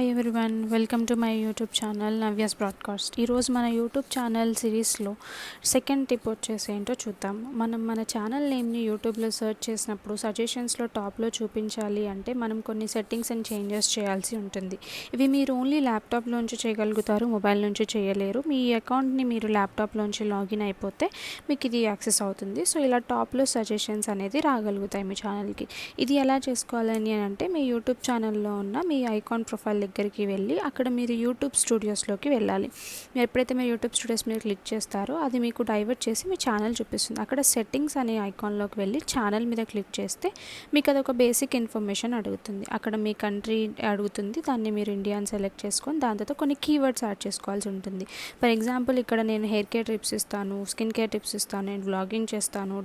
Hi everyone, welcome to my YouTube channel Navya's broadcast. ఈరోజు మన YouTube channel సిరీస్లో second tip వచ్చేసి ఏంటో చూద్దాం. మనం మన ఛానల్ నేమ్ని యూట్యూబ్లో సెర్చ్ చేసినప్పుడు సజెషన్స్లో టాప్లో చూపించాలి అంటే మనం కొన్ని సెట్టింగ్స్ అండ్ చేంజెస్ చేయాల్సి ఉంటుంది. ఇవి మీరు ఓన్లీ ల్యాప్టాప్లోంచి చేయగలుగుతారు, మొబైల్ నుంచి చేయలేరు. మీ అకౌంట్ని మీరు ల్యాప్టాప్లోంచి లాగిన్ అయిపోతే మీకు ఇది యాక్సెస్ అవుతుంది. సో ఇలా టాప్లో సజెషన్స్ అనేది రాగలుగుతాయి మీ ఛానల్కి. ఇది ఎలా చేసుకోవాలని అంటే మీ యూట్యూబ్ ఛానల్లో ఉన్న మీ ఐకాన్ ప్రొఫైల్ దగ్గరికి వెళ్ళి అక్కడ మీరు యూట్యూబ్ స్టూడియోస్లోకి వెళ్ళాలి. ఎప్పుడైతే మీరు యూట్యూబ్ స్టూడియోస్ మీద క్లిక్ చేస్తారో అది మీకు డైవర్ట్ చేసి మీ ఛానల్ చూపిస్తుంది. అక్కడ సెట్టింగ్స్ అనే ఐకాన్లోకి వెళ్ళి ఛానల్ మీద క్లిక్ చేస్తే మీకు అదొక బేసిక్ ఇన్ఫర్మేషన్ అడుగుతుంది. అక్కడ మీ కంట్రీ అడుగుతుంది, దాన్ని మీరు ఇండియా అని సెలెక్ట్ చేసుకొని దాని తర్వాత కొన్ని కీవర్డ్స్ యాడ్ చేసుకోవాల్సి ఉంటుంది. ఫర్ ఎగ్జాంపుల్ ఇక్కడ నేను హెయిర్ కేర్ టిప్స్ ఇస్తాను, స్కిన్ కేర్ టిప్స్ ఇస్తాను, నేను వ్లాగింగ్ చేస్తాను,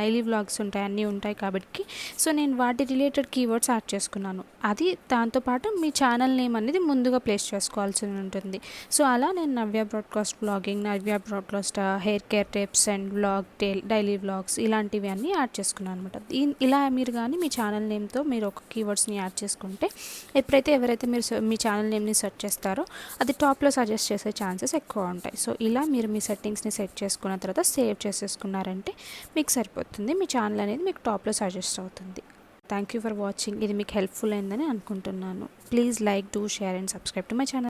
డైలీ వ్లాగ్స్ ఉంటాయి, అన్నీ ఉంటాయి కాబట్టి సో నేను వాటి రిలేటెడ్ కీవర్డ్స్ యాడ్ చేసుకున్నాను. అది దాంతోపాటు మీ ఛానల్ నేమ్ అనేది ముందుగా ప్లేస్ చేసుకోవాల్సి ఉంటుంది. సో అలా నేను Navya broadcast vlogging, Navya broadcast hair care tips and vlog, daily vlogs ఇలాంటివి అన్నీ యాడ్ చేసుకున్నాను అనమాట. ఇలా మీరు కానీ మీ ఛానల్ నేమ్తో మీరు ఒక కీవర్డ్స్ని యాడ్ చేసుకుంటే ఎవరైతే మీరు మీ ఛానల్ నేమ్ని సెర్చ్ చేస్తారో అది టాప్లో సజెస్ట్ చేసే ఛాన్సెస్ ఎక్కువ ఉంటాయి. సో ఇలా మీరు మీ సెట్టింగ్స్ని సెట్ చేసుకున్న తర్వాత సేవ్ చేసేసుకున్నారంటే మీకు సరిపోతుంది. మీ ఛానల్ అనేది మీకు టాప్లో సజెస్ట్ అవుతుంది. Thank you for watching. ఇది మీకు హెల్ప్ఫుల్ అయిందని అనుకుంటున్నాను. Please like, do, share and subscribe to my channel.